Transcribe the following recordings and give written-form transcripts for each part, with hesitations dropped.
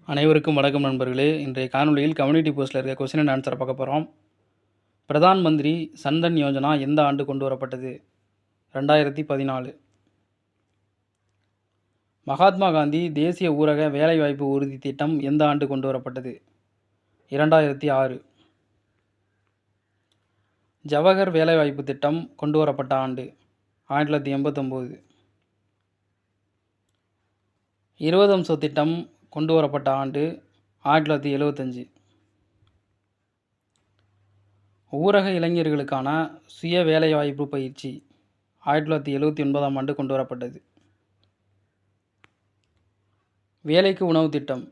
அனைவருக்கும் வணக்கம் நண்பர்களே. இன்றைய காணொளியில் கம்யூனிட்டி போஸ்ட்டில் இருக்க கொஸ்டின் அண்ட் ஆன்சரை பார்க்க போகிறோம். பிரதான் மந்திரி சன்தன் யோஜனா எந்த ஆண்டு கொண்டு வரப்பட்டது? 2014. மகாத்மா காந்தி தேசிய ஊரக வேலைவாய்ப்பு உறுதி திட்டம் எந்த ஆண்டு கொண்டு வரப்பட்டது? 2006. ஜவஹர் வேலைவாய்ப்பு திட்டம் கொண்டு வரப்பட்ட ஆண்டு? 1989. 20 அம்ச திட்டம் கொண்டு வரப்பட்ட ஆண்டு? 1975. ஊரக இளைஞர்களுக்கான சுய வேலைவாய்ப்பு பயிற்சி 1979ஆம் ஆண்டு கொண்டு வரப்பட்டது. வேலைக்கு உணவு திட்டம்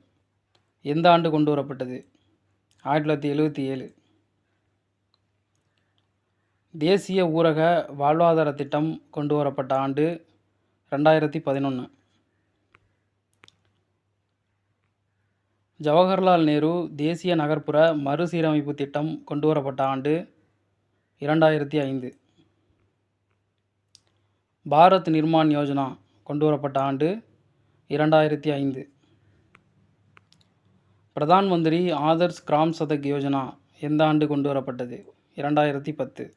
எந்த ஆண்டு கொண்டு வரப்பட்டது? 1977. தேசிய ஊரக வாழ்வாதார திட்டம் கொண்டு வரப்பட்ட ஆண்டு? 2011. ஜவஹர்லால் நேரு தேசிய நகர்ப்புற மறுசீரமைப்பு திட்டம் கொண்டு வரப்பட்ட ஆண்டு? 2005. பாரத் நிர்மான் யோஜனா கொண்டு வரப்பட்ட ஆண்டு? 2005. பிரதான் மந்திரி ஆதர்ஷ் கிராம் சதக் யோஜனா எந்த ஆண்டு கொண்டு வரப்பட்டது? 2010.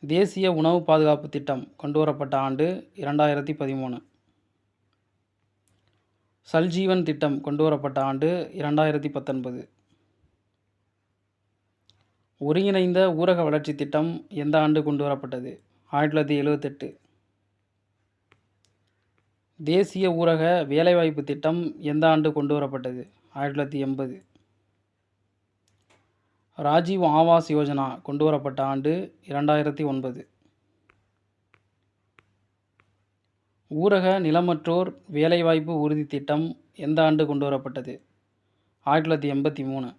தேசிய உணவு பாதுகாப்பு திட்டம் கொண்டு வரப்பட்ட ஆண்டு? 2013. சல்ஜீவன் திட்டம் கொண்டு வரப்பட்ட ஆண்டு? 2019. ஒருங்கிணைந்த ஊரக வளர்ச்சி திட்டம் எந்த ஆண்டு கொண்டு வரப்பட்டது? 1978. தேசிய ஊரக வேலைவாய்ப்பு திட்டம் எந்த ஆண்டு கொண்டு வரப்பட்டது? 1980. ராஜீவ் ஆவாஸ் யோஜனா கொண்டு வரப்பட்ட ஆண்டு? 2009. ஊரக நிலமற்றோர் வேலைவாய்ப்பு உறுதி திட்டம் எந்த ஆண்டு கொண்டு வரப்பட்டது? 1983.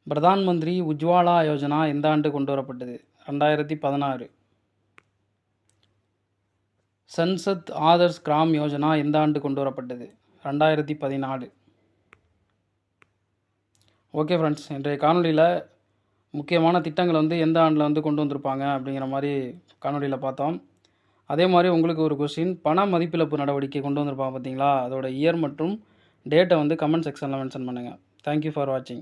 பிரதான் மந்திரி உஜ்வாலா யோஜனா எந்த ஆண்டு கொண்டு வரப்பட்டது? 2016. சன்சத் ஆதர்ஷ் கிராம் யோஜனா எந்த ஆண்டு கொண்டு வரப்பட்டது? 2014. ஓகே ஃப்ரெண்ட்ஸ், இன்றைய காணொலியில் முக்கியமான திட்டங்களை எந்த ஆண்டில் கொண்டு வந்திருப்பாங்க அப்படிங்கிற மாதிரி காணொலியில் பார்த்தோம். அதே மாதிரி உங்களுக்கு ஒரு கொஸ்டின், பண மதிப்பிழப்பு நடவடிக்கை கொண்டு வந்திருப்பாங்க பார்த்தீங்களா, அதோட இயர் மற்றும் டேட்டை கமெண்ட் செக்ஷனில் மென்ஷன் பண்ணுங்கள். தேங்க்யூ ஃபார் வாட்சிங்.